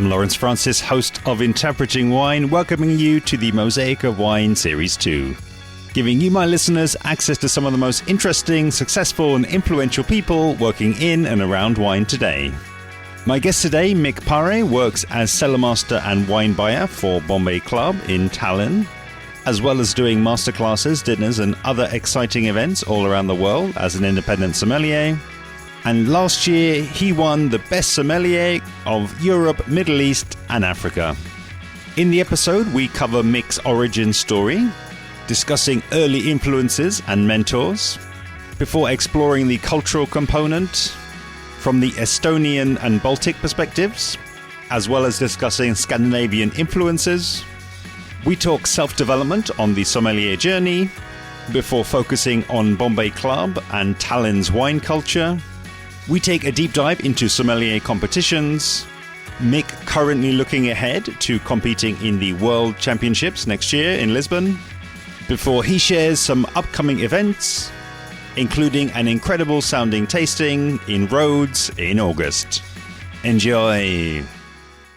I'm Lawrence Francis, host of Interpreting Wine, welcoming you to the Mosaic of Wine Series 2, giving you, my listeners, access to some of the most interesting, successful and influential people working in and around wine today. My guest today, Mikk Parre, works as cellar master and wine buyer for Bombay Club in Tallinn, as well as doing masterclasses, dinners and other exciting events all around the world as an independent sommelier. And last year, he won the Best Sommelier of Europe, Middle East and Africa. In the episode, we cover Mikk's origin story, discussing early influences and mentors, before exploring the cultural component from the Estonian and Baltic perspectives, as well as discussing Scandinavian influences. We talk self-development on the sommelier journey, before focusing on Bombay Club and Tallinn's wine culture. We take a deep dive into sommelier competitions, Mikk currently looking ahead to competing in the World Championships next year in Lisbon, before he shares some upcoming events, including an incredible sounding tasting in Rhodes in August. Enjoy!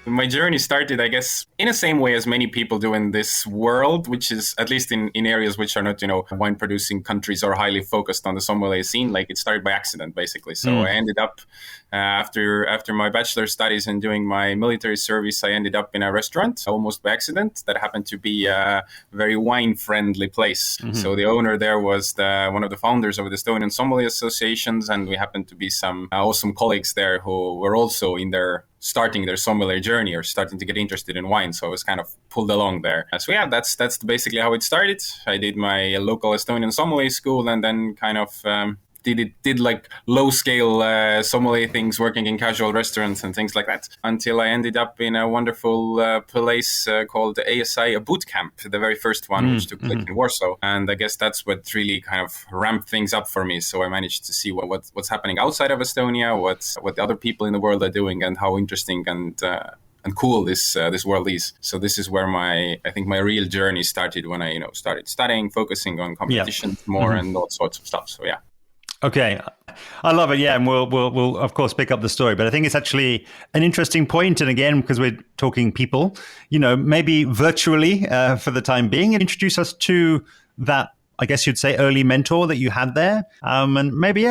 My journey started, I guess, in the same way as many people do in this world, which is at least in areas which are not, wine producing countries or highly focused on the sommelier scene. Like it started by accident, basically. So I ended up after my bachelor studies and doing my military service, I ended up in a restaurant almost by accident that happened to be a very wine friendly place. Mm-hmm. So the owner there was one of the founders of the Estonian Sommelier Associations. And we happened to be some awesome colleagues there who were also starting their sommelier journey or starting to get interested in wine. So I was kind of pulled along there. So yeah, that's basically how it started. I did my local Estonian sommelier school and then kind of did like low scale sommelier things, working in casual restaurants and things like that, until I ended up in a wonderful place called ASI, a bootcamp, the very first one, which took place in Warsaw. And I guess that's what really kind of ramped things up for me. So I managed to see what's happening outside of Estonia, what the other people in the world are doing, and how interesting and cool this world is. So this is where I think my real journey started, when I started studying, focusing on competitions more and all sorts of stuff. So yeah. Okay, I love it. Yeah, and we'll of course pick up the story, but I think it's actually an interesting point. And again, because we're talking people, maybe virtually for the time being, introduce us to that, I guess you'd say, early mentor that you had there, and maybe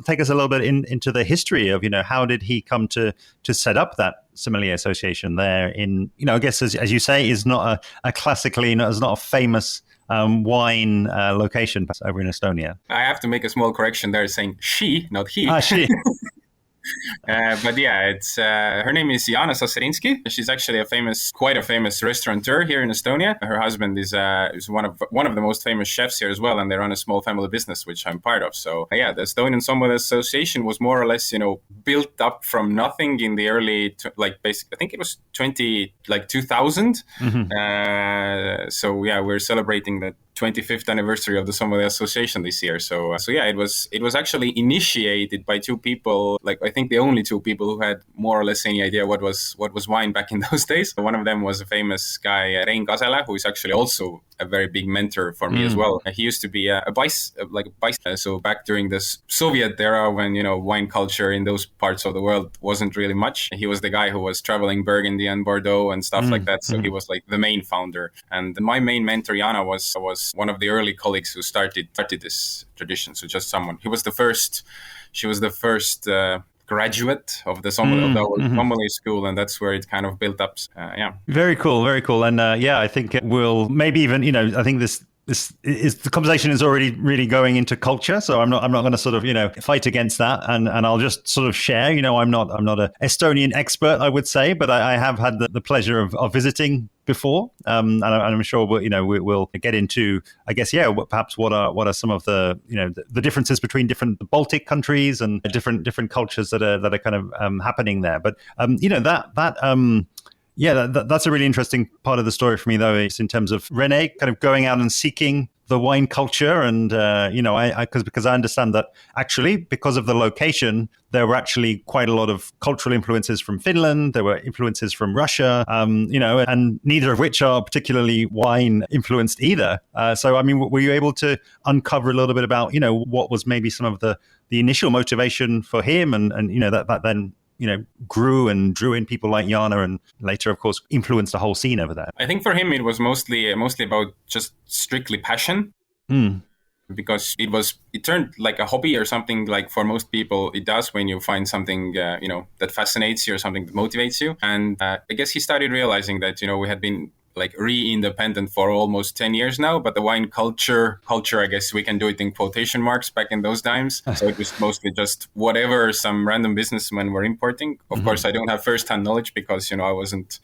take us a little bit into the history of how did he come to set up that sommelier association there in I guess as you say is not a classically is not a famous wine location over in Estonia. I have to make a small correction there, saying she, not he. She. But yeah, it's her name is Jana Zaštšerinski. She's actually quite a famous restaurateur here in Estonia. Her husband is one of the most famous chefs here as well, and they run a small family business, which I'm part of. So yeah, the Estonian Sommelier Association was more or less built up from nothing in the early I think it was 2000. Mm-hmm. So yeah, we're celebrating the 25th anniversary of the Sommelier Association this year. So yeah, it was actually initiated by two people, like I think the only two people who had more or less any idea what was wine back in those days. One of them was a famous guy, Rein Kasela, who is actually also a very big mentor for me as well. He used to be a vice. So back during the Soviet era, when wine culture in those parts of the world wasn't really much, he was the guy who was traveling Burgundy and Bordeaux and stuff like that. So he was like the main founder. And my main mentor, Jana, was one of the early colleagues who started this tradition. So just someone. She was the first graduate of the sommelier school, and that's where it kind of built up. Yeah. Very cool, very cool. And I think it will maybe even, I think this is the conversation is already really going into culture. So I'm not going to sort of, fight against that. And I'll just sort of share, I'm not an Estonian expert, I would say, but I have had the pleasure of visiting before. And I'm sure we'll get into, I guess, perhaps what are some of the, the differences between different Baltic countries and different cultures that are kind of happening there. But, that's a really interesting part of the story for me, though, is in terms of Rene kind of going out and seeking the wine culture. And, because I understand that actually, because of the location, there were actually quite a lot of cultural influences from Finland. There were influences from Russia, and neither of which are particularly wine influenced either. So, I mean, were you able to uncover a little bit about, what was maybe some of the initial motivation for him and that then grew and drew in people like Jana and later, of course, influenced the whole scene over there? I think for him, it was mostly about just strictly passion. Because it turned like a hobby or something, like for most people it does when you find something that fascinates you or something that motivates you. And I guess he started realizing that we had been like re-independent for almost 10 years now, but the wine culture, I guess we can do it in quotation marks back in those times. So it was mostly just whatever some random businessmen were importing. Of course, I don't have first-hand knowledge because I wasn't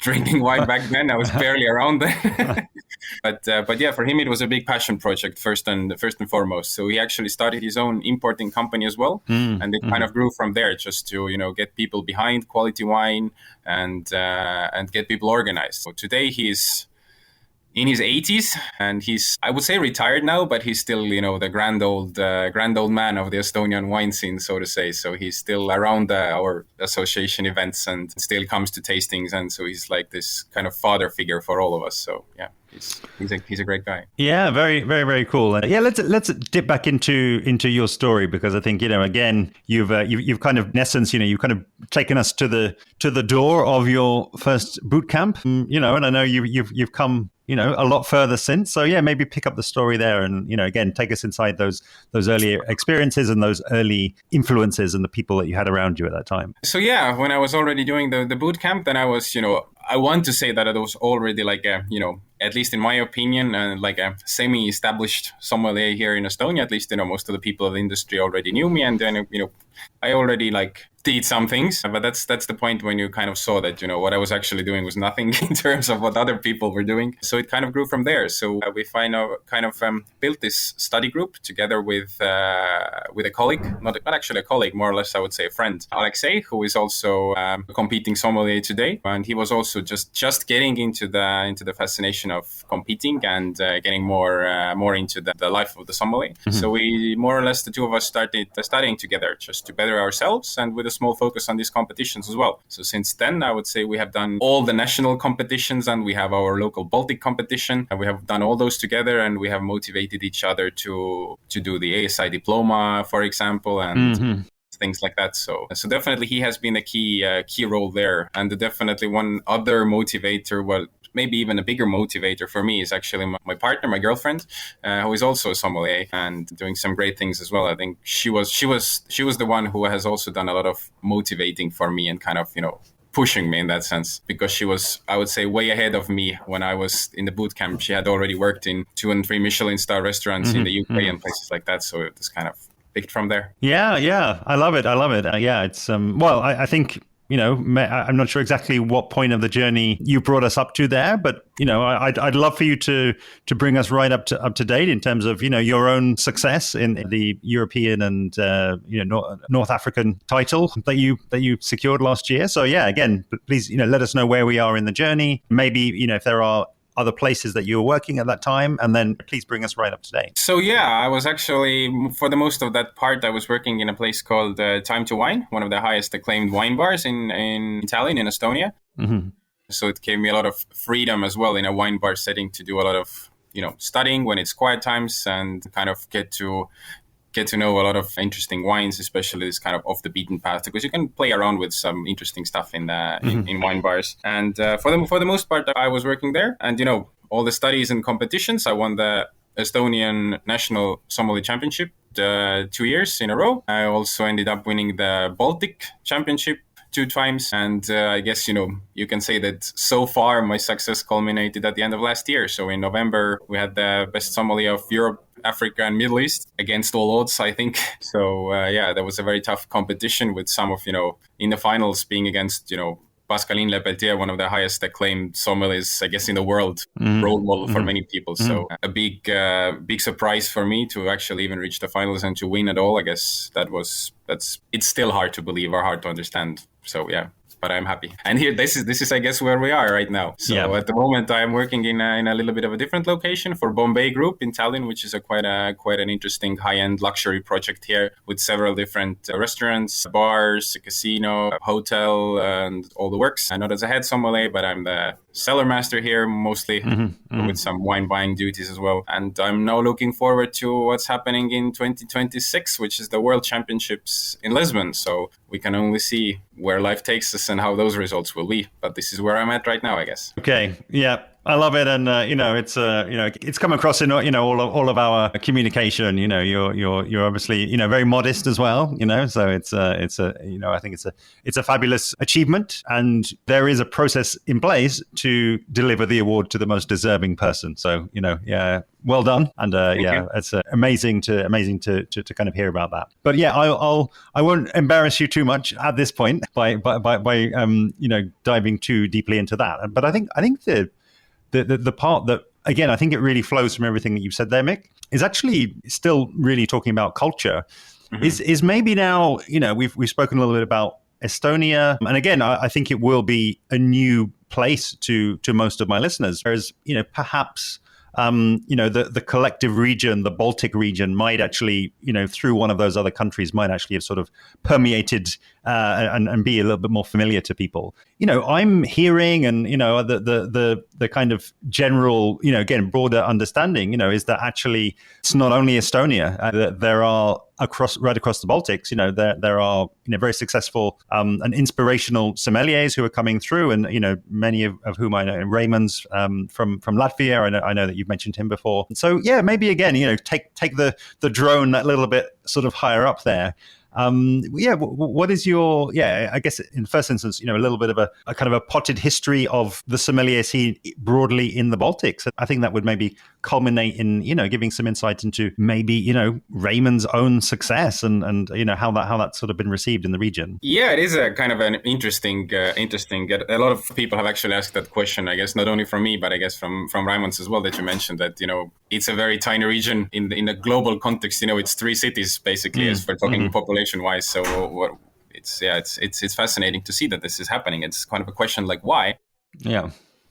drinking wine back then. I was barely around then. But yeah, for him it was a big passion project first and foremost. So he actually started his own importing company as well, and it kind of grew from there, just to get people behind quality wine and get people organized. So today he's in his 80s, and he's, I would say, retired now, but he's still, the grand old man of the Estonian wine scene, so to say. So he's still around our association events and still comes to tastings, and so he's like this kind of father figure for all of us. So yeah, he's a great guy. Yeah, very, very, very cool. Yeah, let's dip back into your story, because I think again you've kind of, in essence, you've kind of taken us to the door of your first boot camp, and I know you've come a lot further since. So yeah, maybe pick up the story there and, again, take us inside those early experiences and those early influences and the people that you had around you at that time. So yeah, when I was already doing the boot camp, then I was, I want to say that it was already like a, at least in my opinion, like a semi-established sommelier here in Estonia. At least, most of the people of the industry already knew me, and then, I already did some things, but that's the point when you kind of saw that, what I was actually doing was nothing in terms of what other people were doing. So it kind of grew from there. So we built this study group together with a colleague, not actually a colleague, more or less, I would say a friend, Alexei, who is also competing sommelier today. And he was also just getting into the fascination of competing and getting more into the life of the sommelier. Mm-hmm. So we, more or less, the two of us started studying together just to better ourselves, and with a small focus on these competitions as well. So since then, I would say we have done all the national competitions, and we have our local Baltic competition, and we have done all those together, and we have motivated each other to do the ASI diploma, for example, and things like that. So definitely he has been a key role there. And definitely one other motivator, well, maybe even a bigger motivator for me, is actually my partner, my girlfriend, who is also a sommelier and doing some great things as well. I think she was the one who has also done a lot of motivating for me and kind of, pushing me in that sense, because she was, I would say, way ahead of me when I was in the boot camp. She had already worked in 2 and 3 Michelin star restaurants in the UK and places like that. So it was kind of picked from there. Yeah. I love it. Yeah, it's, well, I think, I'm not sure exactly what point of the journey you brought us up to there, but I'd love for you to bring us right up to date in terms of your own success in the European and North African title that you secured last year. So yeah, again, please let us know where we are in the journey. Maybe if there are other places that you were working at that time, and then please bring us right up to date. So yeah, I was actually, for the most of that part, I was working in a place called Time to Wine, one of the highest acclaimed wine bars in Tallinn, in Estonia. Mm-hmm. So it gave me a lot of freedom as well in a wine bar setting to do a lot of, studying when it's quiet times, and kind of get to know a lot of interesting wines, especially this kind of off the beaten path, because you can play around with some interesting stuff in wine bars. And for the most part, I was working there, and all the studies and competitions. I won the Estonian National Sommelier Championship 2 years in a row. I also ended up winning the Baltic Championship 2 times, and I guess you can say that so far my success culminated at the end of last year. So in November we had the best sommelier of Europe, Africa and Middle East, against all odds, I think. So yeah, that was a very tough competition, with some of in the finals being against Pascaline Lepeltier, one of the highest acclaimed sommeliers, I guess, in the world, role model for many people. So a big surprise for me to actually even reach the finals and to win at all. I guess it's still hard to believe or hard to understand. So yeah. but I'm happy. And here, this is I guess where we are right now. So at the moment, I'm working in a little bit of a different location for Bombay Group in Tallinn, which is quite an interesting high-end luxury project here with several different restaurants, bars, a casino, a hotel, and all the works. I'm not as a head sommelier, but I'm the cellar master here mostly, with some wine buying duties as well. And I'm now looking forward to what's happening in 2026, which is the World Championships in Lisbon. So we can only see where life takes us and how those results will be. But this is where I'm at right now, I guess. Okay. Yeah. I love it, and it's come across in all of our communication. You're obviously very modest as well. So I think it's a fabulous achievement, and there is a process in place to deliver the award to the most deserving person. So well done, and it's amazing to kind of hear about that. But I won't embarrass you too much at this point by diving too deeply into that. But I think the part that, again, I think it really flows from everything that you've said there, Mikk, is actually still really talking about culture. Is maybe now, we've spoken a little bit about Estonia, and again, I think it will be a new place to most of my listeners. Whereas, perhaps the collective region, the Baltic region, might actually, through one of those other countries, might actually have sort of permeated and be a little bit more familiar to people. I'm hearing, and the kind of general, again, broader understanding, is that actually it's not only Estonia. That there are right across the Baltics, there are very successful and inspirational sommeliers who are coming through, and many of whom I know. Raymond's from Latvia. I know that you've mentioned him before. So maybe again, take the drone that little bit sort of higher up there. What is your, I guess in the first instance, a little bit of a kind of a potted history of the sommelier scene broadly in the Baltics. I think that would maybe culminate in, giving some insight into maybe, Raymond's own success and how that's sort of been received in the region. Yeah, it is a kind of an interesting, a lot of people have actually asked that question, I guess, not only from me, but I guess from Raymond's as well, that you mentioned that, it's a very tiny region in a global context, it's 3 cities basically, as we're talking population wise. So it's fascinating to see that this is happening. It's kind of a question like why. Yeah.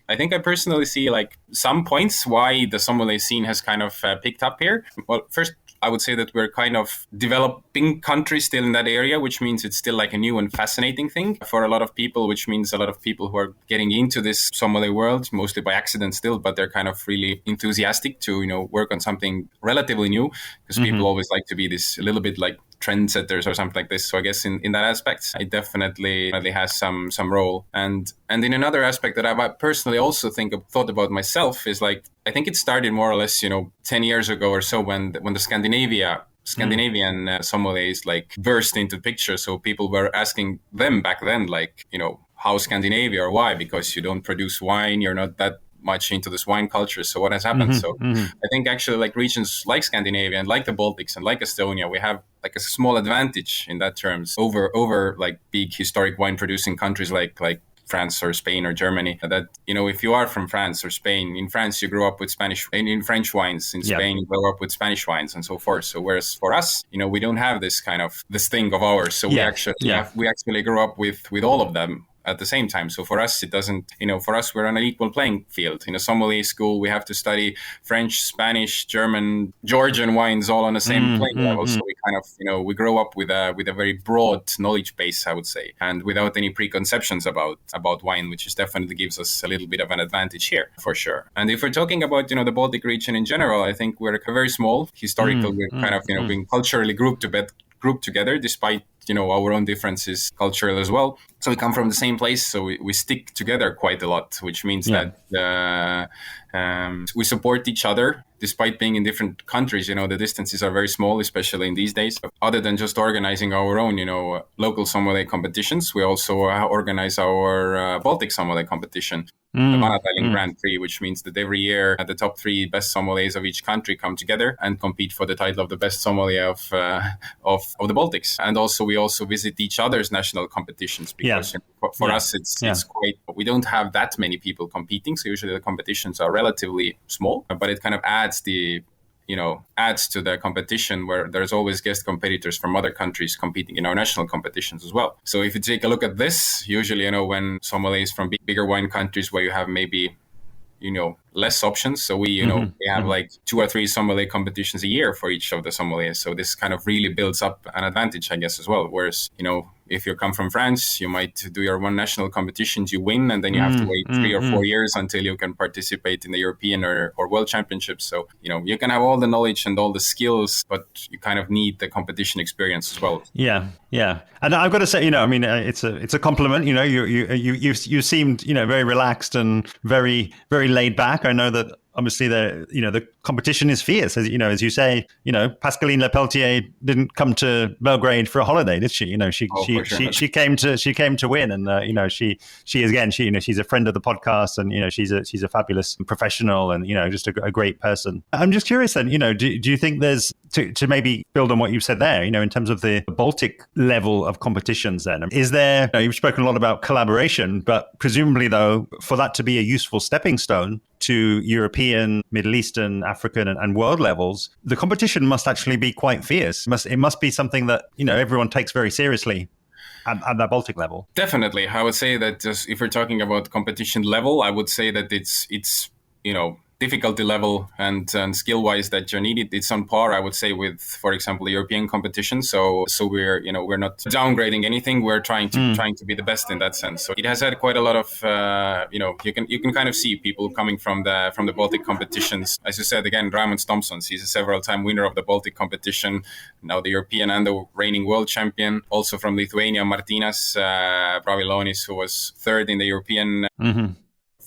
I think I personally see like some points why the sommelier scene has kind of picked up here. Well, first, I would say that we're kind of developing country still in that area, which means it's still like a new and fascinating thing for a lot of people, which means a lot of people who are getting into this sommelier world, mostly by accident still, but they're kind of really enthusiastic to, work on something relatively new, because people always like to be this a little bit like trendsetters or something like this. So I guess in that aspect, it definitely has some role. And in another aspect that I personally also thought about myself is like, I think it started more or less, 10 years ago or so when the Scandinavian sommeliers like burst into the picture. So people were asking them back then, like, how Scandinavia or why? Because you don't produce wine, you're not that much into this wine culture. So what has happened? I think actually like regions like Scandinavia and like the Baltics and like Estonia, we have like a small advantage in that terms over like big historic wine producing countries like France or Spain or Germany. That, if you are from France or Spain, in France you grow up with Spanish, in French wines, in Spain you grow up with Spanish wines and so forth. So whereas for us, we don't have this thing of ours. So we actually grow up with all of them at the same time. So for us, it doesn't, for us, we're on an equal playing field. In a sommelier school, we have to study French, Spanish, German, Georgian wines all on the same playing level. So we kind of, we grow up with a very broad knowledge base, I would say, and without any preconceptions about wine, which definitely gives us a little bit of an advantage here, for sure. And if we're talking about, the Baltic region in general, I think we're very small. Historical, we're kind of, being culturally grouped together, despite our own differences cultural as well. So we come from the same place, so we stick together quite a lot, which means that we support each other despite being in different countries. The distances are very small, especially in these days. Other than just organizing our own, local sommelier competitions, we also organize our Baltic sommelier competition, the Tallinn Grand Prix, which means that every year the top 3 best sommeliers of each country come together and compete for the title of the best sommelier of the Baltics. And also we visit each other's national competitions because for us it's quite, we don't have that many people competing. So usually the competitions are relatively small, but it kind of adds the adds to the competition, where there's always guest competitors from other countries competing in our national competitions as well. So if you take a look at this, usually, when sommeliers from bigger wine countries where you have maybe less options. So we have like 2 or 3 sommelier competitions a year for each of the sommeliers. So this kind of really builds up an advantage, I guess, as well. Whereas, if you come from France, you might do your one national competitions, you win, and then you have to wait 3 or 4 years until you can participate in the European or World Championships. So, you can have all the knowledge and all the skills, but you kind of need the competition experience as well. Yeah. And I've got to say, it's a compliment. You seemed, very relaxed and very, very laid back. I know that obviously the competition is fierce, as you say. Pascaline Lepeltier didn't come to Belgrade for a holiday, did she? She came to win, and she's a friend of the podcast, and she's a fabulous professional, and just a great person. I'm just curious then, do you think there's to maybe build on what you said there, in terms of the Baltic level of competitions? Then is there? You've spoken a lot about collaboration, but presumably though, for that to be a useful stepping stone to European, Middle Eastern, African, and world levels, the competition must actually be quite fierce. It must be something that everyone takes very seriously at that Baltic level. Definitely, I would say that just if we're talking about competition level, I would say that it's difficulty level and skill-wise that you're needed. It's on par, I would say, with, for example, European competition. So we're we're not downgrading anything. We're trying to be the best in that sense. So it has had quite a lot of you can kind of see people coming from the Baltic competitions. As you said, again, Raymond Thompson, he's a several-time winner of the Baltic competition, now the European and the reigning world champion. Also from Lithuania, Martynas Bravilonis, who was third in the European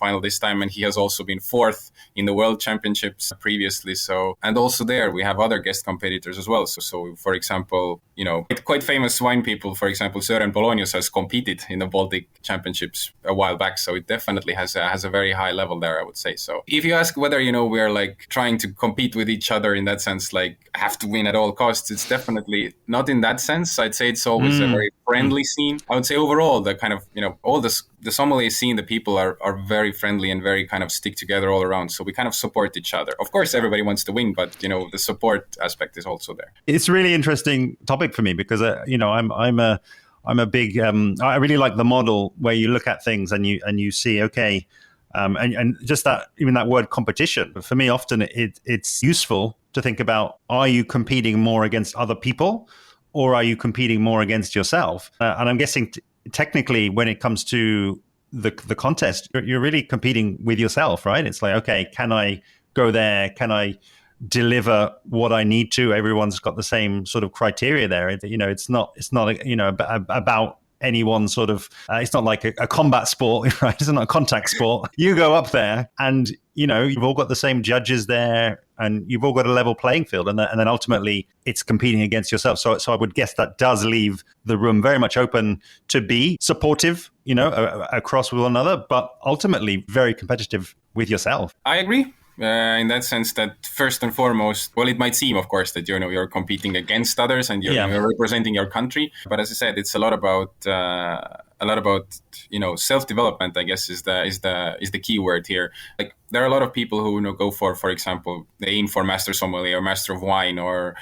final this time, and he has also been fourth in the World Championships previously. So, and also there we have other guest competitors as well. So for example, quite famous wine people, for example, Søren Polonius has competed in the Baltic Championships a while back. So it definitely has a very high level there, I would say. So if you ask whether we are like trying to compete with each other in that sense, like have to win at all costs, it's definitely not in that sense. I'd say it's always a very friendly scene. I would say overall the kind of all the sommelier scene, the people are very friendly and very kind of stick together all around. So we kind of support each other. Of course, everybody wants to win, but the support aspect is also there. It's a really interesting topic for me because I'm a big I really like the model where you look at things and you see and just that, even that word competition, for me often it's useful to think about, are you competing more against other people or are you competing more against yourself? And I'm guessing technically when it comes to the contest, you're really competing with yourself, right? It's like, okay, can I go there? Can I deliver what I need to? Everyone's got the same sort of criteria there. It's not about anyone sort of, it's not like a combat sport, right? It's not a contact sport. You go up there and, you've all got the same judges there and you've all got a level playing field. And then ultimately it's competing against yourself. So I would guess that does leave the room very much open to be supportive, across with one another, but ultimately very competitive with yourself. I agree. In that sense that first and foremost, well, it might seem, of course, that you're competing against others and you're representing your country. But as I said, it's a lot about self-development, I guess, is the key word here. Like there are a lot of people who go for example, they aim for Master Sommelier or Master of Wine or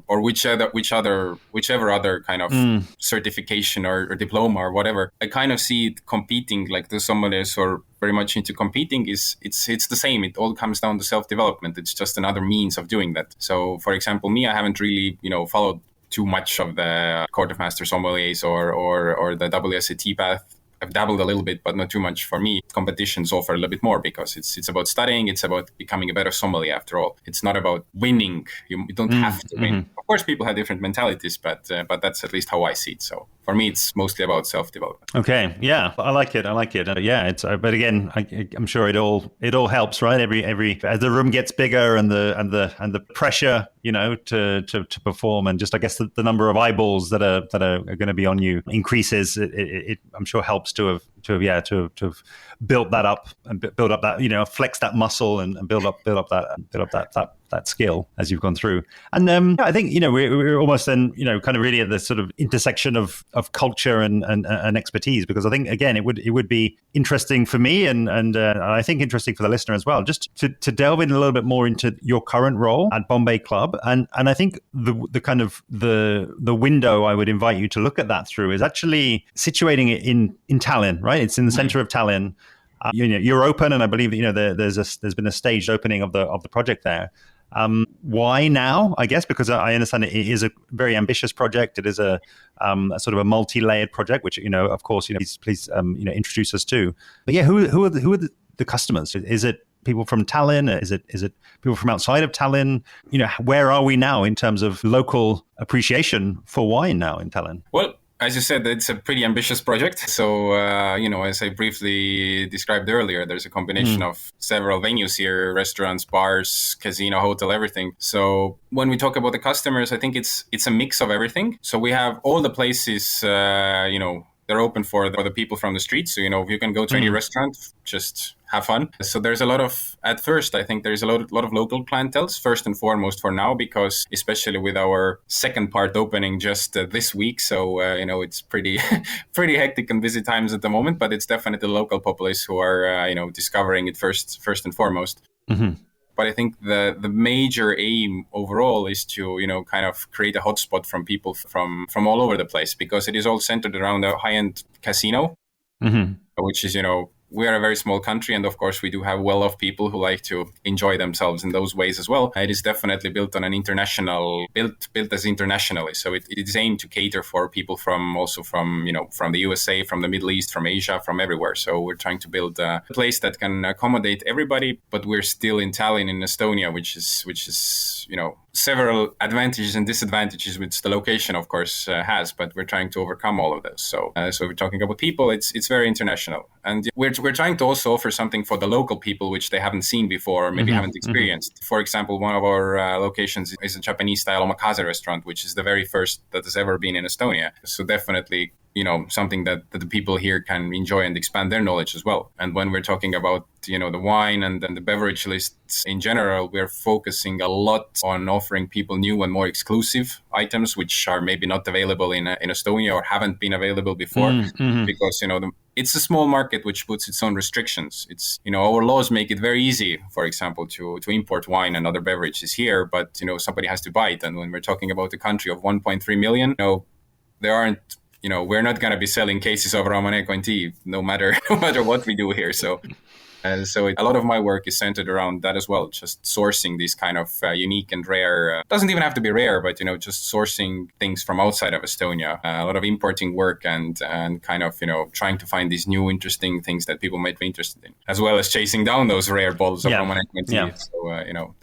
whichever other kind of certification or diploma or whatever. I kind of see it competing, like the sommeliers who are very much into competing it's the same. It all comes down to self-development. It's just another means of doing that. So for example, me, I haven't really, followed too much of the Court of Master Sommeliers or the WSET path. I've dabbled a little bit, but not too much. For me, competitions offer a little bit more because it's about studying. It's about becoming a better sommelier after all. It's not about winning. You don't have to win. Of course, people have different mentalities, but that's at least how I see it. So for me, it's mostly about self-development. Okay, yeah, I like it. But again, I'm sure it all helps, right? Every as the room gets bigger and the pressure, to perform, and just I guess the number of eyeballs that are going to be on you increases. It I'm sure helps to have built that up and build up that flex that muscle and build up that that skill as you've gone through. And I think, we're almost then, kind of really at the sort of intersection of culture and expertise, because I think, again, it would be interesting for me and I think interesting for the listener as well, just to delve in a little bit more into your current role at Bombay Club. And I think the kind of the window I would invite you to look at that through is actually situating it in Tallinn, right? It's in the center of Tallinn. You're open, and I believe that there's been a staged opening of the project there. Why now? I guess because I understand it is a very ambitious project. It is a sort of a multi-layered project, which of course, please introduce us to. But yeah, who are the customers? Is it people from Tallinn? Is it people from outside of Tallinn? Where are we now in terms of local appreciation for wine now in Tallinn? Well, as you said, it's a pretty ambitious project. So, as I briefly described earlier, there's a combination of several venues here, restaurants, bars, casino, hotel, everything. So when we talk about the customers, I think it's a mix of everything. So we have all the places, they're open for the people from the street. So, if you can go to any restaurant, just have fun. So there's a lot of, at first, I think there's a lot of local clienteles, first and foremost for now, because especially with our second part opening just this week. So, it's pretty hectic and busy times at the moment, but it's definitely the local populace who are, discovering it first and foremost. Mm-hmm. But I think the major aim overall is to, kind of create a hotspot from people from all over the place, because it is all centered around a high-end casino, which is, we are a very small country, and of course we do have well-off people who like to enjoy themselves in those ways as well. It is definitely built on an built as internationally. So it is aimed to cater for people from the USA, from the Middle East, from Asia, from everywhere. So we're trying to build a place that can accommodate everybody, but we're still in Tallinn in Estonia, which is several advantages and disadvantages which the location of course has, but we're trying to overcome all of those. So we're talking about people, it's very international, and we're trying to also offer something for the local people which they haven't seen before or maybe haven't experienced. For example, one of our locations is a Japanese style omakase restaurant, which is the very first that has ever been in Estonia. So definitely something that the people here can enjoy and expand their knowledge as well. And when we're talking about, the wine and the beverage lists in general, we're focusing a lot on offering people new and more exclusive items, which are maybe not available in Estonia or haven't been available before, because, it's a small market which puts its own restrictions. It's, our laws make it very easy, for example, to import wine and other beverages here, but, somebody has to buy it. And when we're talking about a country of 1.3 million, there aren't, we're not going to be selling cases of Romanée Conti no matter what we do here. So a lot of my work is centered around that as well, just sourcing these kind of unique and rare, doesn't even have to be rare, but, just sourcing things from outside of Estonia, a lot of importing work and kind of, trying to find these new interesting things that people might be interested in, as well as chasing down those rare bottles of Romanée Conti. Yeah. So,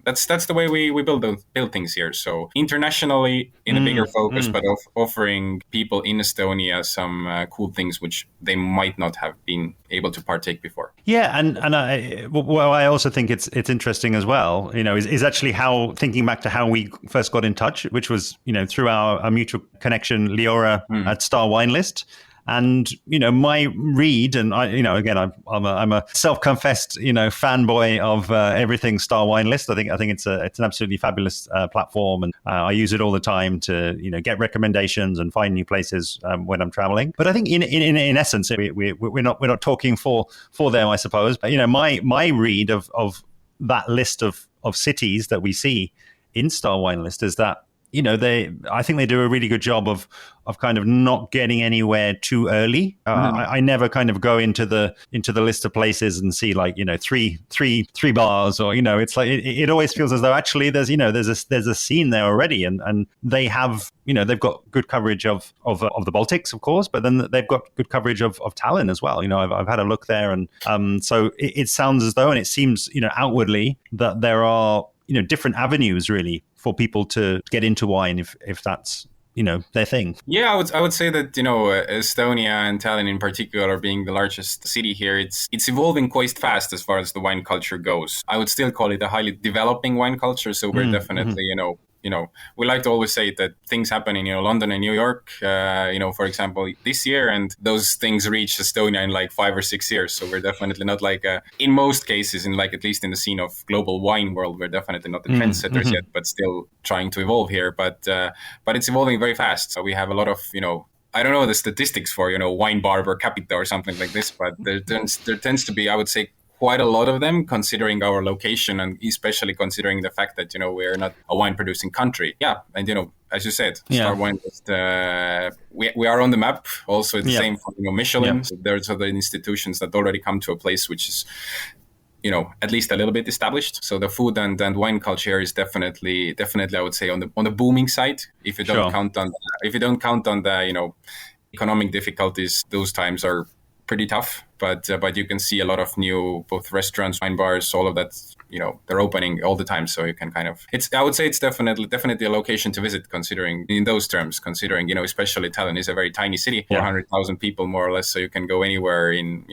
that's the way we build things here. So internationally in a bigger focus, but offering people in Estonia some cool things which they might not have been able to partake before. Yeah, and I also think it's interesting as well. Is actually how, thinking back to how we first got in touch, which was through our mutual connection, Leora at Star Wine List. And my read, and again, I'm a self-confessed fanboy of everything Star Wine List. I think it's an absolutely fabulous platform, and I use it all the time to get recommendations and find new places when I'm traveling. But I think in essence, we're not talking for them, I suppose. But my read of that list of cities that we see in Star Wine List is that I think they do a really good job of kind of not getting anywhere too early. I never kind of go into the list of places and see like three bars, or it's like it always feels as though actually there's a scene there already, and they have they've got good coverage of the Baltics, of course, but then they've got good coverage of Tallinn as well. I've had a look there, and so it sounds as though, and it seems outwardly that there are different avenues really for people to get into wine if that's their thing. Yeah, I would say that Estonia and Tallinn in particular, being the largest city here, it's evolving quite fast as far as the wine culture goes. I would still call it a highly developing wine culture. So we're definitely we like to always say that things happen in, London and New York, for example, this year, and those things reach Estonia in like 5 or 6 years. So we're definitely not like, in most cases, in like, at least in the scene of global wine world, we're definitely not the trendsetters yet, but still trying to evolve here. But it's evolving very fast. So we have a lot of, I don't know the statistics for, wine bar per capita or something like this, but there tends to be, I would say, quite a lot of them, considering our location and especially considering the fact that, we're not a wine producing country. Yeah. And, as you said, Star Wine, we are on the map. Also, it's the same for, Michelin. Yeah. So there's other institutions that already come to a place which is, at least a little bit established. So the food and wine culture is definitely, I would say, on the booming side. If you don't count on the, economic difficulties, those times are pretty tough. But you can see a lot of new both restaurants, wine bars, all of that. They're opening all the time, so you can I would say it's definitely a location to visit, considering in those terms, especially Tallinn is a very tiny city, 400,000 people more or less, so you can go anywhere in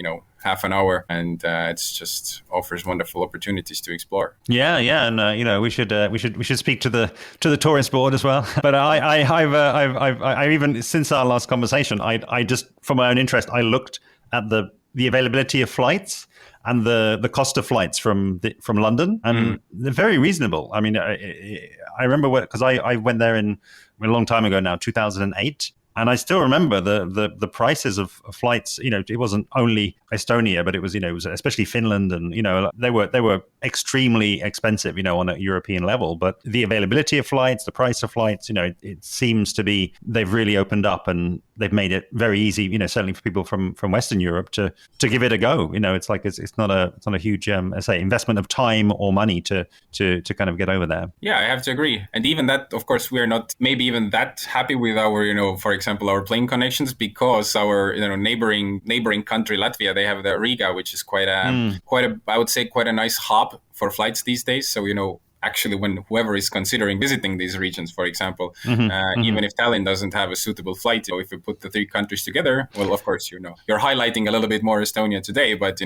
half an hour, and it's just offers wonderful opportunities to explore. And we should speak to the tourist board as well. But I've even since our last conversation, I just for my own interest, I looked at the availability of flights and the cost of flights from London, and they're very reasonable. I mean, I remember because I went there a long time ago now, 2008. And I still remember the prices of flights. It wasn't only Estonia, but it was especially Finland, and they were extremely expensive, on a European level. But the availability of flights, the price of flights, it seems to be they've really opened up and they've made it very easy. Certainly for people from Western Europe to give it a go. It's like it's not a huge investment of time or money to kind of get over there. Yeah, I have to agree. And even that, of course, we are not maybe even that happy with our for example, our plane connections, because our neighboring country Latvia, they have the Riga, which is quite a I would say quite a nice hub for flights these days. So actually, when whoever is considering visiting these regions, for example, even if Tallinn doesn't have a suitable flight, if you put the three countries together, well, of course, you're highlighting a little bit more Estonia today, but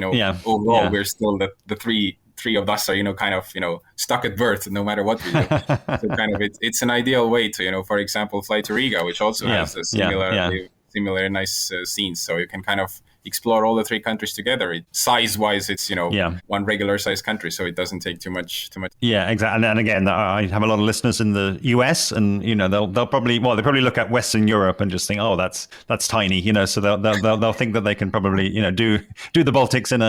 overall, we're still the three of us are, kind of, stuck at birth no matter what we do. So kind of it's an ideal way to, for example, fly to Riga, which also has a similar nice scenes. So you can kind of explore all the three countries together. Size-wise, it's one regular-sized country, so it doesn't take too much. Yeah, exactly. And again, I have a lot of listeners in the US, and they'll probably look at Western Europe and just think, oh, that's tiny, so they'll think that they can probably do the Baltics in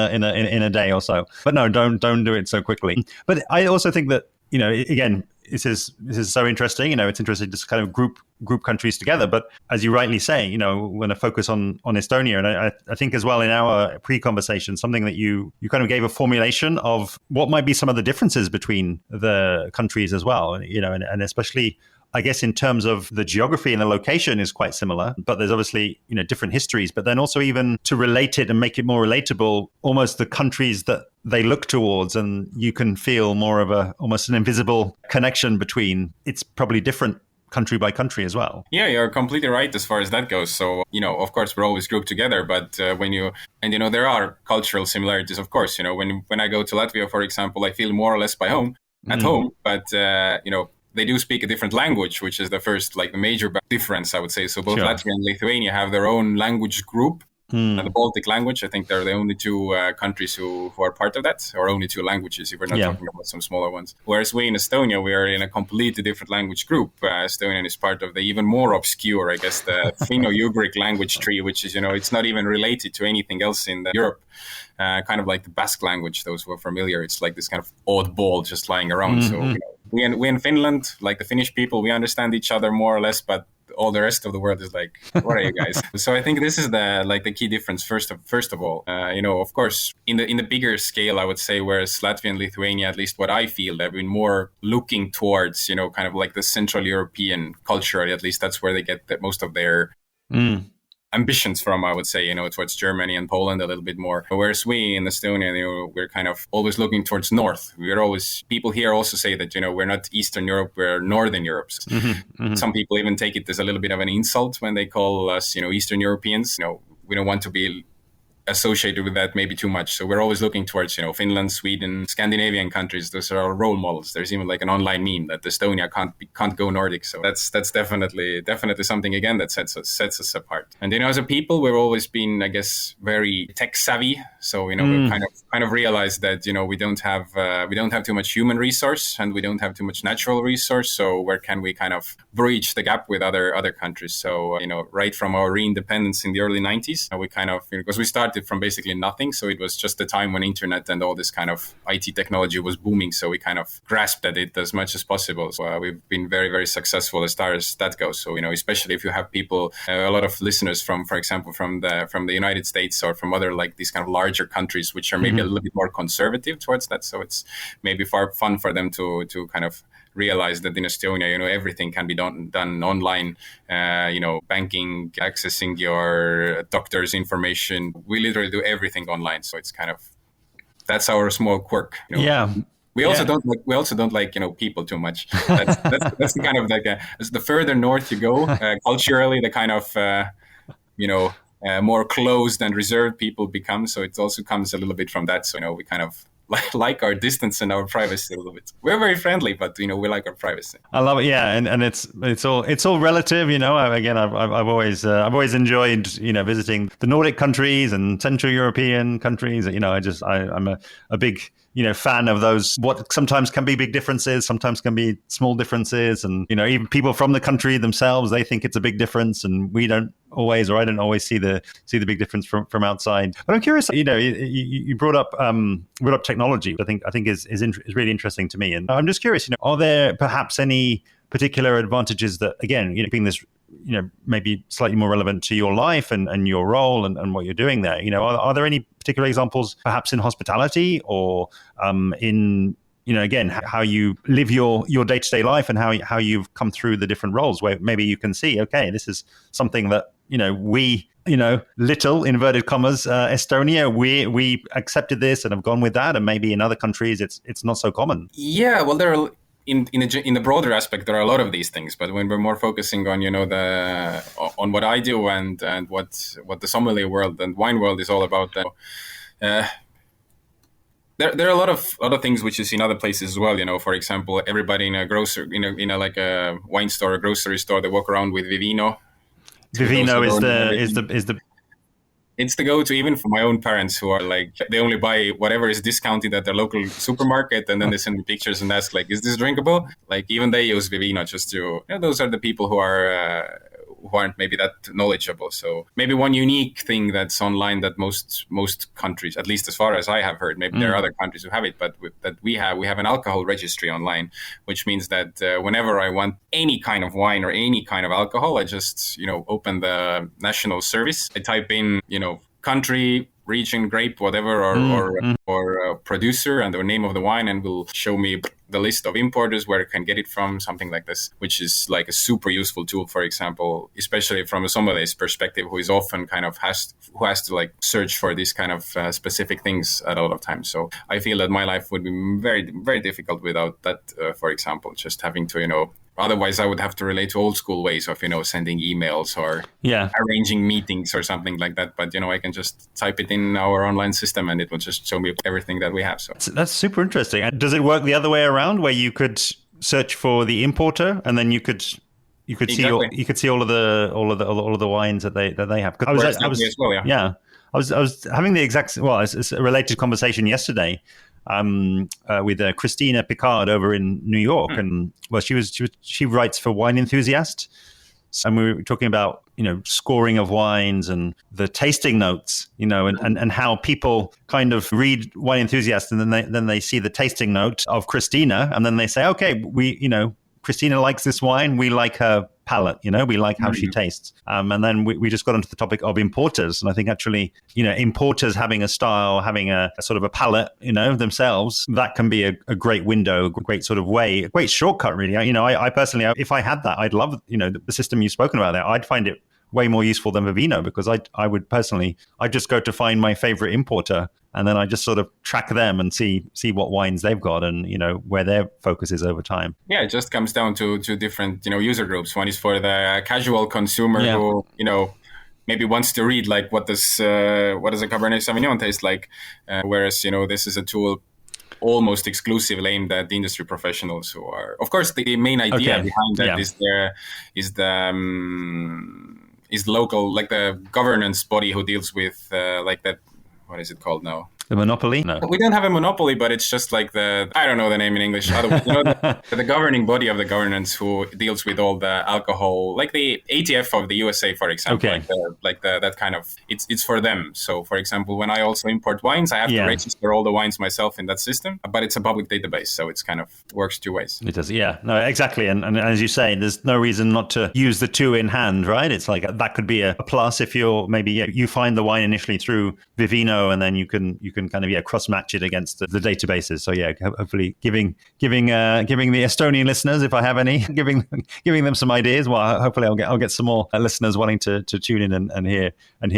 a day or so. But no, don't do it so quickly. But I also think that again, this is so interesting. It's interesting to kind of group countries together. But as you rightly say, we're going to focus on Estonia. And I think as well in our pre-conversation, something that you kind of gave a formulation of what might be some of the differences between the countries as well. And especially, I guess, in terms of the geography and the location is quite similar, but there's obviously, different histories, but then also even to relate it and make it more relatable, almost the countries that they look towards, and you can feel more of almost an invisible connection between. It's probably different country by country as well. Yeah, you're completely right as far as that goes. So, of course, we're always grouped together, but there are cultural similarities, of course. When I go to Latvia, for example, I feel more or less at home, but, they do speak a different language, which is the first, the major difference, I would say. So both Latvia and Lithuania have their own language group. And the Baltic language, I think they're the only two countries who are part of that, or only two languages if we're not talking about some smaller ones. Whereas we in Estonia, we are in a completely different language group. Estonian is part of the even more obscure, I guess, the Finno-Ugric language tree, which is, it's not even related to anything else in Europe. Kind of like the Basque language, those who are familiar, it's like this kind of oddball just lying around. So we in Finland, like the Finnish people, we understand each other more or less, but all the rest of the world is like, what are you guys? So I think this is the key difference. First of all, of course, in the bigger scale, I would say, whereas Latvia and Lithuania, at least what I feel, they've been more looking towards, kind of like the Central European culture. At least that's where they get most of their ambitions from, I would say, towards Germany and Poland a little bit more. Whereas we in Estonia, we're kind of always looking towards north. People here also say that, we're not Eastern Europe, we're Northern Europe. Some people even take it as a little bit of an insult when they call us, Eastern Europeans. We don't want to be associated with that maybe too much. So we're always looking towards, Finland, Sweden, Scandinavian countries. Those are our role models. There's even like an online meme that Estonia can't go Nordic. So that's definitely something again that sets us apart. And as a people, we've always been, I guess, very tech savvy. So we've kind of realized that we don't have too much human resource and we don't have too much natural resource. So where can we kind of bridge the gap with other countries? So right from our re-independence in the early 90s, we kind of, because we started from basically nothing. So it was just the time when internet and all this kind of IT technology was booming. So we kind of grasped at it as much as possible. So we've been very, very successful as far as that goes. So, especially if you have people, a lot of listeners from, for example, from the United States or from other like these kind of larger countries, which are maybe a little bit more conservative towards that. So it's maybe fun for them to kind of realize that in Estonia, everything can be done online, banking, accessing your doctor's information. We literally do everything online. So it's kind of, that's our small quirk. Yeah. We also don't like people too much. That's the kind of like as the further north you go, culturally, the kind of more closed and reserved people become. So it also comes a little bit from that. So we kind of like our distance and our privacy a little bit. We're very friendly, but we like our privacy. I love it. Yeah, and it's all relative. Again, I've always enjoyed visiting the Nordic countries and Central European countries. I'm a big fan of those, what sometimes can be big differences, sometimes can be small differences. And, even people from the country themselves, they think it's a big difference and we don't always, or I don't always see the big difference from outside. But I'm curious, you brought up technology, which I think is really interesting to me. And I'm just curious, are there perhaps any particular advantages that, again, being this, maybe slightly more relevant to your life and your role and what you're doing there? Are there any particular examples, perhaps in hospitality or in, again, how you live your day-to-day life and how you've come through the different roles where maybe you can see, okay, this is something that, we, little inverted commas, Estonia, we accepted this and have gone with that. And maybe in other countries, it's not so common. Yeah, well, there are in the broader aspect, there are a lot of these things, but when we're more focusing on on what I do and what the sommelier world and wine world is all about, there are a lot of things which is in other places as well. For example, everybody in a grocery in a like a wine store, a grocery store, they walk around with Vivino. Vivino is the it's the go-to even for my own parents, who are like, they only buy whatever is discounted at their local supermarket, and then they send me pictures and ask like, is this drinkable? Like even they use Vivino just to, those are the people who aren't maybe that knowledgeable. So maybe one unique thing that's online that most countries, at least as far as I have heard, maybe there are other countries who have it, but we have an alcohol registry online, which means that whenever I want any kind of wine or any kind of alcohol, I just open the national service. I type in country, region, grape, whatever, or producer and the name of the wine, and will show me the list of importers, where I can get it from, something like this, which is like a super useful tool, for example, especially from a sommelier's perspective, who is often kind of has to like search for these kind of specific things at a lot of times. So I feel that my life would be very, very difficult without that, for example, just having to, otherwise I would have to relate to old school ways of, sending emails or arranging meetings or something like that. But, I can just type it in our online system and it will just show me everything that we have. So that's super interesting. And does it work the other way around, where you could search for the importer and then you could exactly. see all of the wines that they have? I was having the exact, it's a related conversation yesterday with Christina Picard over in New York, and she writes for Wine Enthusiast, and we were talking about scoring of wines and the tasting notes, and how people kind of read Wine Enthusiast and then they see the tasting note of Christina, and then they say, okay, Christina likes this wine, we like her palate, we like how she tastes. And then we just got onto the topic of importers. And I think actually, importers having a style, having a sort of a palate, themselves, that can be a great window, a great sort of way, a great shortcut, really. I personally, if I had that, I'd love, the system you've spoken about there. I'd find it way more useful than Vivino, because I would personally, I'd just go to find my favorite importer, and then I just sort of track them and see what wines they've got and, where their focus is over time. Yeah, it just comes down to different, user groups. One is for the casual consumer who, maybe wants to read like what does a Cabernet Sauvignon taste like, whereas this is a tool almost exclusively aimed at the industry professionals who are, of course, the main idea behind that is local, like the governance body who deals with like that. What is it called now? The monopoly? No. We don't have a monopoly, but it's just like I don't know the name in English. The governing body of the governance who deals with all the alcohol, like the ATF of the USA, for example. Okay. That kind of, it's for them. So, for example, when I also import wines, I have to register all the wines myself in that system, but it's a public database. So it's kind of works two ways. It does, yeah. No, exactly. And as you say, there's no reason not to use the two in hand, right? It's like that could be a plus if you're maybe you find the wine initially through Vivino, and then you can kind of cross match it against the databases. So hopefully giving the Estonian listeners, if I have any, giving them some ideas. Well, hopefully I'll get some more listeners wanting to tune in and hear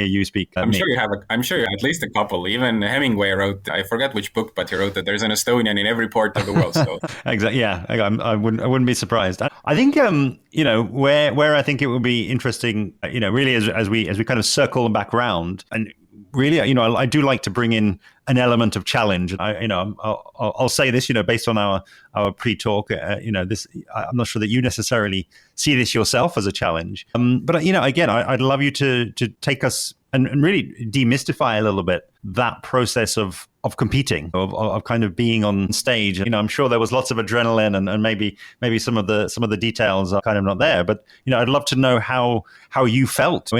you speak. I'm sure you have at least a couple. Even Hemingway wrote, I forgot which book, but he wrote that there's an Estonian in every port of the world. So exactly, yeah, I wouldn't be surprised. I think where I think it would be interesting, really as we kind of circle back around, and really, I do like to bring in an element of challenge. I'll say this, based on our pre-talk, this, I'm not sure that you necessarily see this yourself as a challenge. But again, I'd love you to take us and really demystify a little bit that process of competing, of kind of being on stage. I'm sure there was lots of adrenaline and maybe some of the details are kind of not there. But I'd love to know how you felt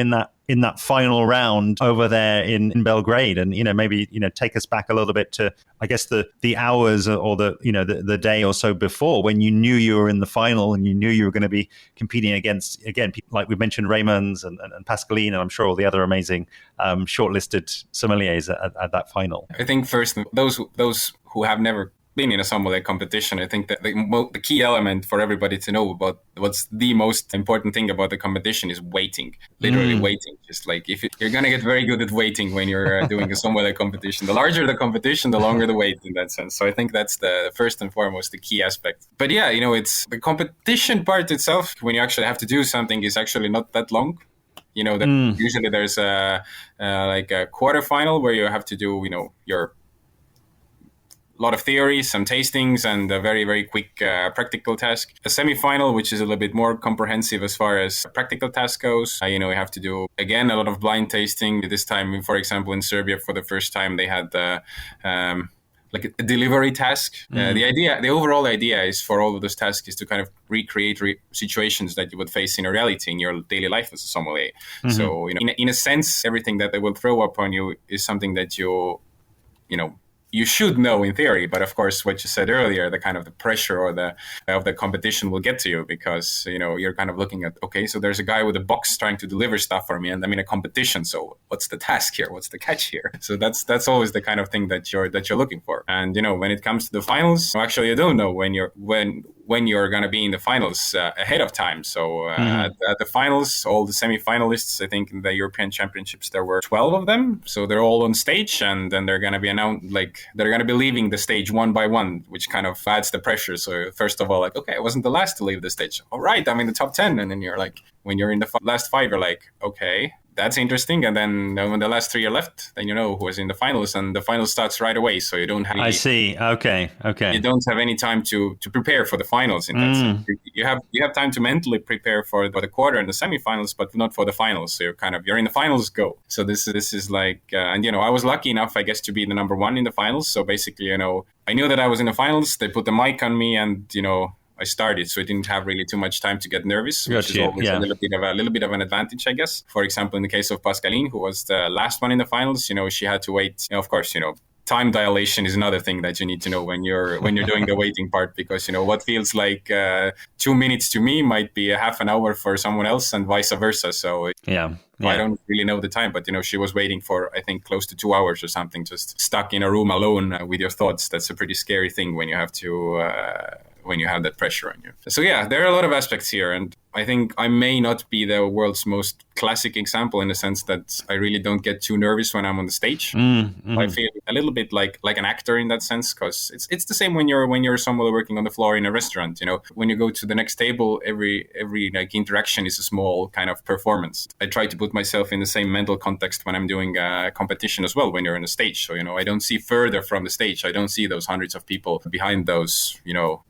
in that final round over there in Belgrade, and maybe take us back a little bit to, I guess, the hours or the day or so before, when you knew you were in the final and you knew you were going to be competing against, again, people like we mentioned, Raymonds and Pascaline, and I'm sure all the other amazing shortlisted sommeliers at that final. I think first, those who have never been in a sommelier competition, I think that the key element for everybody to know about what's the most important thing about the competition is waiting. Literally waiting. Just like you're gonna get very good at waiting when you're doing a sommelier competition. The larger the competition, the longer the wait in that sense. So I think that's the first and foremost the key aspect. But yeah, it's the competition part itself. When you actually have to do something, is actually not that long. Usually there's like a quarterfinal where you have to do your lot of theory, some tastings, and a very, very quick practical task. A semi-final, which is a little bit more comprehensive as far as practical task goes. You have to do, again, a lot of blind tasting. This time, for example, in Serbia, for the first time, they had like a delivery task. The overall idea is for all of those tasks is to kind of recreate situations that you would face in a reality in your daily life as a sommelier. So, in a sense, everything that they will throw upon you is something that you should know in theory, but of course, what you said earlier, the kind of the pressure of the competition will get to you, because you're kind of looking at, okay, so there's a guy with a box trying to deliver stuff for me, and I'm in a competition. So what's the task here? What's the catch here? So that's always the kind of thing that you're looking for. And when it comes to the finals, actually, you don't know when you're going to be in the finals ahead of time. So at the finals, all the semi-finalists, I think in the European Championships, there were 12 of them. So they're all on stage, and then they're going to be announced, like they're going to be leaving the stage one by one, which kind of adds the pressure. So first of all, like, okay, I wasn't the last to leave the stage. All right, I'm in the top 10. And then you're like, when you're in the last 5, you're like, okay, that's interesting. And then when the last 3 are left, then who was in the finals, and the final starts right away. So you don't have I see. Okay. You don't have any time to prepare for the finals in that sense. You have time to mentally prepare for the quarter and the semifinals, but not for the finals. So you're in the finals, go. So this is like, and I was lucky enough, I guess, to be the number 1 in the finals. So basically, I knew that I was in the finals. They put the mic on me, and I started, so I didn't have really too much time to get nervous, which is always a little bit of an advantage, I guess. For example, in the case of Pascaline, who was the last one in the finals, she had to wait. Of course, time dilation is another thing that you need to know when you're doing the waiting part, because what feels like 2 minutes to me might be a half an hour for someone else, and vice versa. So I don't really know the time, but she was waiting for, I think, close to 2 hours or something, just stuck in a room alone with your thoughts. That's a pretty scary thing when you have to when you have that pressure on you. So there are a lot of aspects here, and I think I may not be the world's most classic example in the sense that I really don't get too nervous when I'm on the stage. I feel a little bit like an actor in that sense, because it's the same when you're somewhere working on the floor in a restaurant. When you go to the next table, every like interaction is a small kind of performance. I try to put myself in the same mental context when I'm doing a competition as well. When you're on the stage, so I don't see further from the stage. I don't see those hundreds of people behind those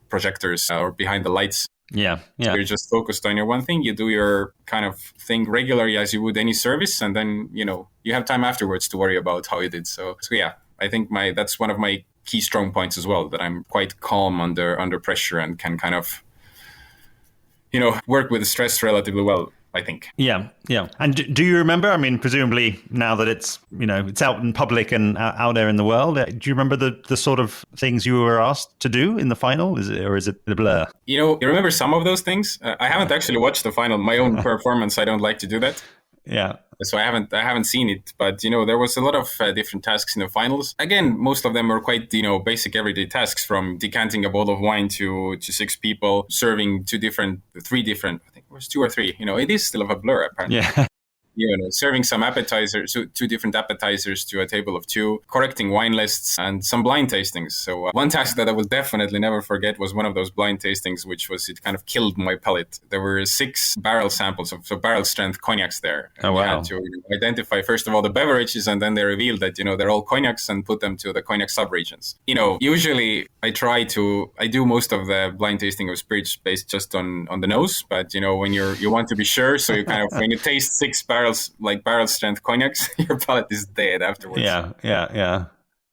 projectors or behind the lights. Yeah. So you're just focused on your one thing. You do your kind of thing regularly as you would any service, and then you have time afterwards to worry about how you did. So yeah, I think that's one of my key strong points as well, that I'm quite calm under pressure and can kind of work with stress relatively well, I think. Yeah. And do you remember, I mean, presumably now that it's, it's out in public and out there in the world, do you remember the sort of things you were asked to do in the final? Is it a blur? You remember some of those things? I haven't actually watched the final. My own performance, I don't like to do that. Yeah. So I haven't seen it, but there was a lot of different tasks in the finals. Again, most of them were quite basic everyday tasks, from decanting a bottle of wine to 6 people, serving 3 different. I think it was 2 or 3. It is still a blur apparently. Yeah. Serving some appetizers, 2 different appetizers to a table of 2, correcting wine lists, and some blind tastings. So one task that I will definitely never forget was one of those blind tastings, which was, it kind of killed my palate. There were 6 barrel samples of barrel strength cognacs there. Oh, wow. We had to identify, first of all, the beverages, and then they revealed that, they're all cognacs, and put them to the cognac subregions. Usually I do most of the blind tasting of spirits based just on the nose, but, when you want to be sure, so you kind of, when you taste 6 barrel strength cognacs, your palate is dead afterwards. Yeah.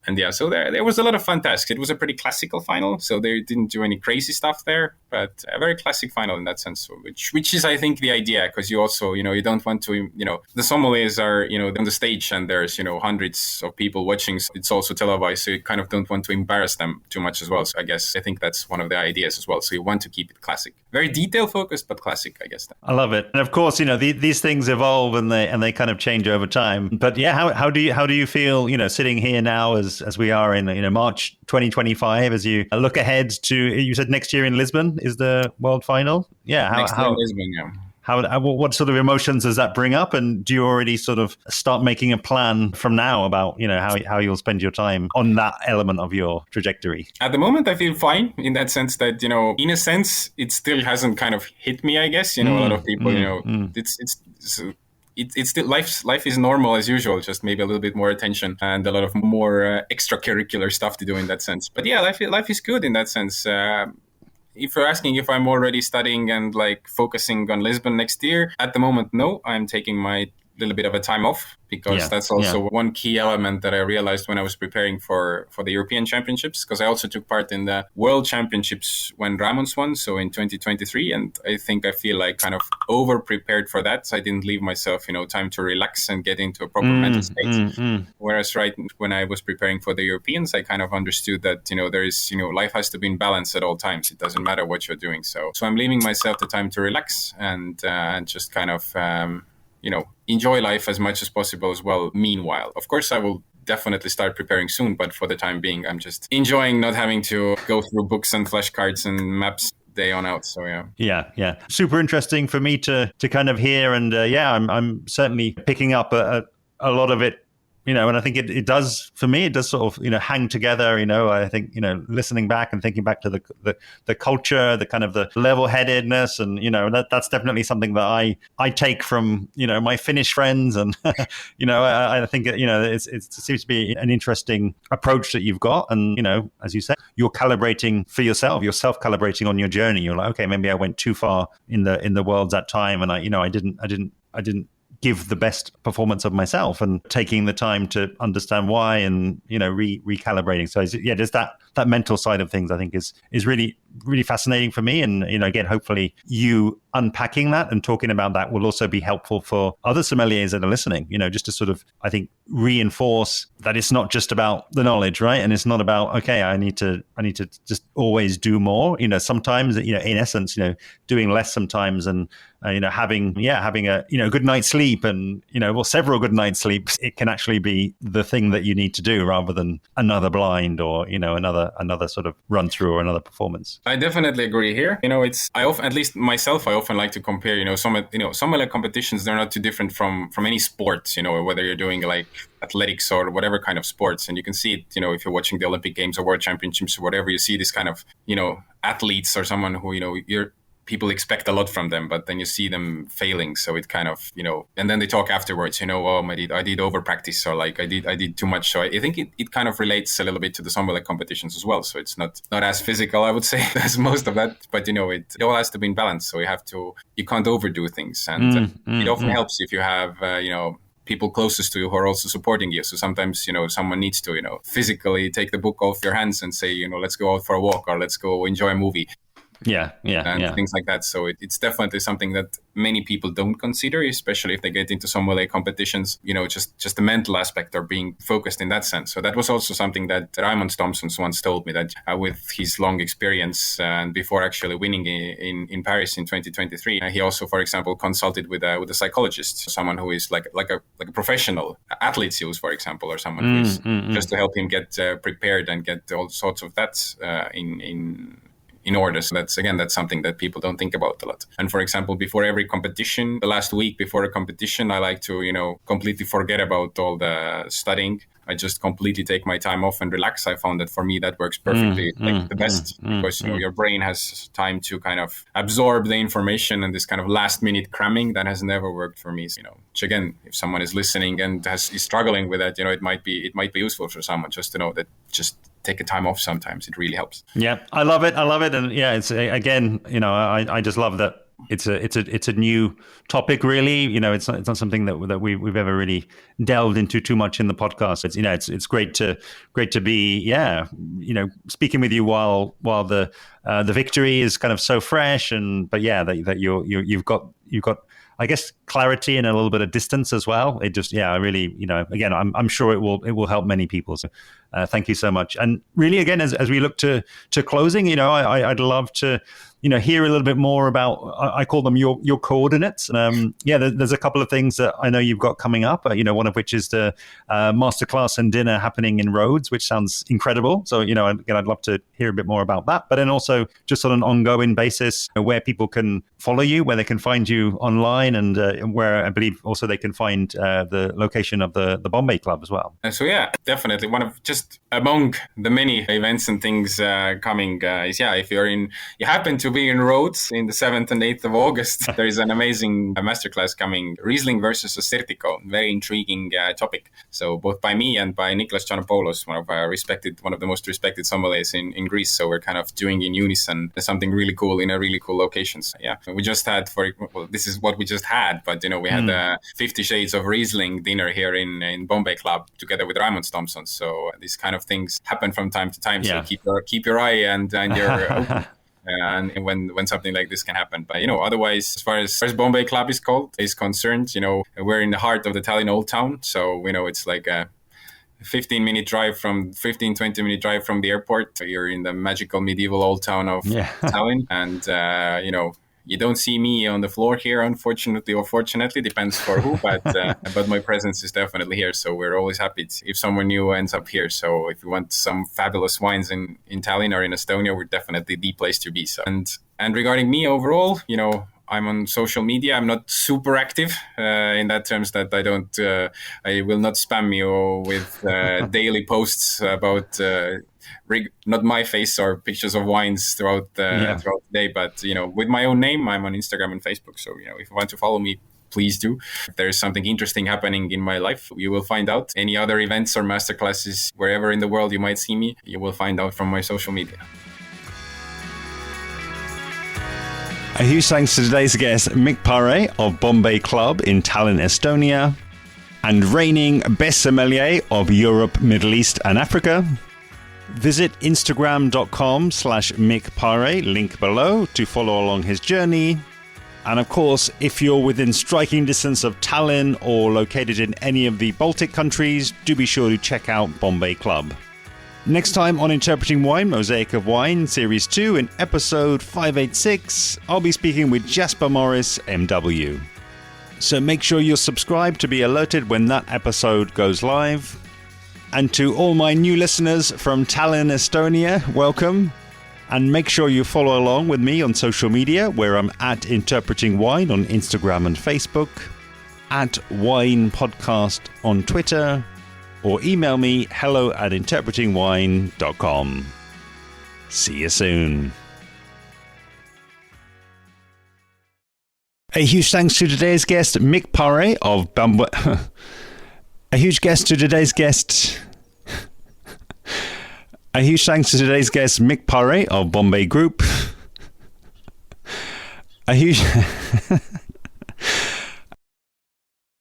And so there was a lot of fun tasks. It was a pretty classical final, so they didn't do any crazy stuff there, but a very classic final in that sense, which is, I think, the idea, because you also, you don't want to, the sommeliers are, on the stage, and there's, hundreds of people watching. So it's also televised, so you kind of don't want to embarrass them too much as well. So I think that's one of the ideas as well. So you want to keep it classic, very detail focused, but classic, I guess. I love it. And of course, these things evolve and they kind of change over time. But yeah, how do you feel, sitting here now as we are in March 2025, as you look ahead to, you said next year in Lisbon is the world final? Yeah. Next year in Lisbon, yeah. What sort of emotions does that bring up? And do you already sort of start making a plan from now about, how you'll spend your time on that element of your trajectory? At the moment, I feel fine in that sense that, in a sense, it still hasn't kind of hit me, I guess. A lot of people, it's still life is normal as usual, just maybe a little bit more attention and a lot of more extracurricular stuff to do in that sense. But yeah, life is good in that sense. If you're asking if I'm already studying and focusing on Lisbon next year, at the moment, no, I'm taking my little bit of a time off, because that's also one key element that I realized when I was preparing for the European Championships, because I also took part in the World Championships when Ramon's won, so in 2023, and I think I feel like kind of over prepared for that. So I didn't leave myself, time to relax and get into a proper mental state. Whereas right when I was preparing for the Europeans, I kind of understood that, there is, life has to be in balance at all times. It doesn't matter what you're doing. So I'm leaving myself the time to relax and just kind of, enjoy life as much as possible as well. Meanwhile, of course, I will definitely start preparing soon, but for the time being, I'm just enjoying not having to go through books and flashcards and maps day on out. So yeah, super interesting for me to kind of hear, and I'm certainly picking up a lot of it. And I think it does, for me, it does sort of, hang together, I think, listening back and thinking back to the culture, the kind of the level-headedness, and, that's definitely something that I take from, my Finnish friends. And, I think, it seems to be an interesting approach that you've got. And, as you said, you're calibrating for yourself, you're self-calibrating on your journey. You're like, okay, maybe I went too far in the worlds that time. And I didn't give the best performance of myself, and taking the time to understand why, and recalibrating. So just that mental side of things, I think is really, really fascinating for me. And again, hopefully you unpacking that and talking about that will also be helpful for other sommeliers that are listening, just to sort of, I think, reinforce that it's not just about the knowledge, right? And it's not about, okay, I need to just always do more. Sometimes, in essence, doing less sometimes, and having a good night's sleep and several good nights sleeps, it can actually be the thing that you need to do rather than another blind or another sort of run through or another performance. I definitely agree here. I often like to compare. Sommelier competitions, they're not too different from any sports. Whether you're doing like athletics or whatever kind of sports, and you can see it. If you're watching the Olympic Games or World Championships or whatever, you see this kind of athletes or someone who people expect a lot from them, but then you see them failing. So it kind of, and then they talk afterwards, I did over practice, or like I did too much. So I think it kind of relates a little bit to the sommelier competitions as well. So it's not as physical, I would say, as most of that, but it all has to be in balance. So you can't overdo things. And it often helps if you have, people closest to you who are also supporting you. So sometimes, someone needs to, physically take the book off your hands and say, let's go out for a walk or let's go enjoy a movie. Things like that. So it's definitely something that many people don't consider, especially if they get into sommelier competitions. Just the mental aspect or being focused in that sense. So that was also something that Raymond Thompson once told me, that with his long experience and before actually winning in Paris in 2023, he also, for example, consulted with a psychologist, someone who is like a professional athlete's use, for example, or someone who is just to help him get prepared and get all sorts of that in order. So that's something that people don't think about a lot. And for example, before every competition, the last week before a competition, I like to, completely forget about all the studying. I just completely take my time off and relax. I found that for me, that works perfectly the best because, your brain has time to kind of absorb the information, and this kind of last minute cramming that has never worked for me. Which again, if someone is listening and is struggling with that, it might be useful for someone just to know that just take a time off sometimes. It really helps. Yeah, I love it. And yeah, it's again, I just love that. It's a new topic, really. It's not something that we've ever really delved into too much in the podcast. It's great to be speaking with you while the victory is kind of so fresh, that you've got I guess clarity and a little bit of distance as well. It just I really again I'm sure it will help many people. So thank you so much. And really again as we look to closing, I'd love to hear a little bit more about, I call them your coordinates. There's a couple of things that I know you've got coming up, one of which is the masterclass and dinner happening in Rhodes, which sounds incredible. So, again, I'd love to hear a bit more about that. But then also just on an ongoing basis, where people can follow you, where they can find you online, and where I believe also they can find the location of the Bombay Club as well. So yeah, definitely one of just among the many events and things coming is, if you happen to be in Rhodes in the 7th and 8th of August, there is an amazing masterclass coming, Riesling versus Assyrtiko, very intriguing topic. So both by me and by Niklas Giannopoulos, one of the most respected sommeliers in Greece. So we're kind of doing in unison something really cool in a really cool location. So yeah, we just had this is what we just had, but we had 50 Shades of Riesling dinner here in Bombay Club together with Raymond Thompson. So these kind of things happen from time to time. So keep your eye and your open. And when something like this can happen. But otherwise, as far as Bombay Club is concerned, we're in the heart of the Tallinn Old Town. So it's like a 20 minute drive from the airport. You're in the magical medieval old town of Tallinn, and you don't see me on the floor here, unfortunately or fortunately, depends for who, but my presence is definitely here. So we're always happy if someone new ends up here. So if you want some fabulous wines in Tallinn or in Estonia, we're definitely the place to be. So and regarding me overall, I'm on social media. I'm not super active in that terms that I will not spam you with daily posts about not my face or pictures of wines throughout the day, but with my own name. I'm on Instagram and Facebook. So if you want to follow me, please do. If there's something interesting happening in my life, you will find out. Any other events or masterclasses, wherever in the world you might see me, you will find out from my social media. A huge thanks to today's guest, Mikk Parre of Bombay Club in Tallinn, Estonia, and reigning best sommelier of Europe, Middle East and Africa. Visit Instagram.com/Mikk Parre, link below, to follow along his journey. And of course, if you're within striking distance of Tallinn or located in any of the Baltic countries, do be sure to check out Bombay Club. Next time on Interpreting Wine, Mosaic of Wine, Series 2, in episode 586, I'll be speaking with Jasper Morris, MW. So make sure you're subscribed to be alerted when that episode goes live. And to all my new listeners from Tallinn, Estonia, welcome. And make sure you follow along with me on social media, where I'm at Interpreting Wine on Instagram and Facebook, at Wine Podcast on Twitter, or email me hello@interpretingwine.com. See you soon. A huge thanks to today's guest, Mikk Parre of Bombay. A huge thanks to today's guest, Mikk Parre of Bombay Group. A huge